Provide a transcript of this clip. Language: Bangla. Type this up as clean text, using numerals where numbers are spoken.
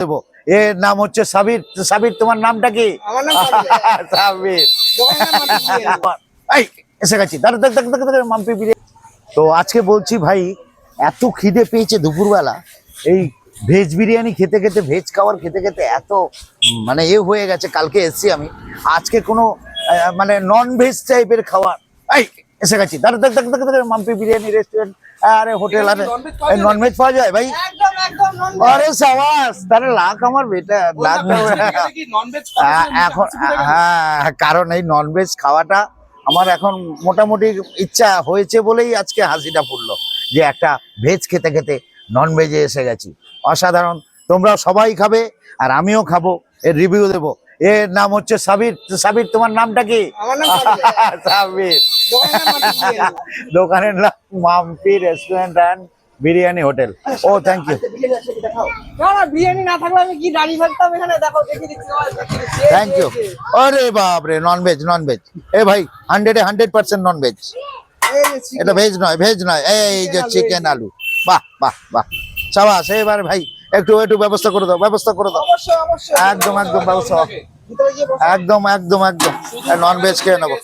দেবো। এর নাম হচ্ছে সাবির। সাবির, তোমার নামটা কি? আমার নাম সাবির। এই এসে গেছি, মাম্পি বিরিয়ানি। তো আজকে বলছি ভাই, এত খিদে পেয়েছে দুপুরবেলা, এই ভেজ বিরিয়ানি খেতে খেতে, ভেজ খাবার খেতে খেতে এত মানে হয়ে গেছে। কালকে এসছি আমি, আজকে কোনো মানে নন ভেজ টাইপের খাবার। এই এসে গেছি, মাম্পি বিরিয়ানি রেস্টুরেন্ট, আরে হোটেল আছে, নন ভেজ পাওয়া যায় ভাই? একদম একদম আরে সাবাস, তাহলে লাখ আমার বেটা, লাখ। এখন হ্যাঁ, কারণ এই ননভেজ খাওয়াটা আমার এখন মোটামুটি ইচ্ছা হয়েছে বলেই আজকে হাসিটা ফুটলো, যে একটা ভেজ খেতে খেতে ননভেজে এসে গেছি। অসাধারণ। তোমরা সবাই খাবে আর আমিও খাবো, এর রিভিউ দেবো। এর নাম হচ্ছে সাবির। সাবির, তোমার নামটা কি? আমার নাম সাবির। সাবির। দোকানের নাম Mampi restaurant and biryani hotel. ও থ্যাংক ইউ, না না, বিরিয়ানি না থাকলে আমি কি দাঁড়িয়ে থাকতাম এখানে? দেখো, দেখিয়ে দিচ্ছি। Thank you. আরে বাপরে, ননভেজ, ননভেজ। এ ভাই 100% ননভেজ, এটা ভেজ নয়, ভেজ নয়। এই যে চিকেন আলু, বাহ বাহ বাহ, সাবাস। এবার ভাই একটু একটু ব্যবস্থা করে দাও, ব্যবস্থা করে দাও। অবশ্যই অবশ্যই, একদম একদম ব্যবস্থা, ভিতরে গিয়ে বসো। একদম একদম একদম। ননভেজ খেয়ে নেবো।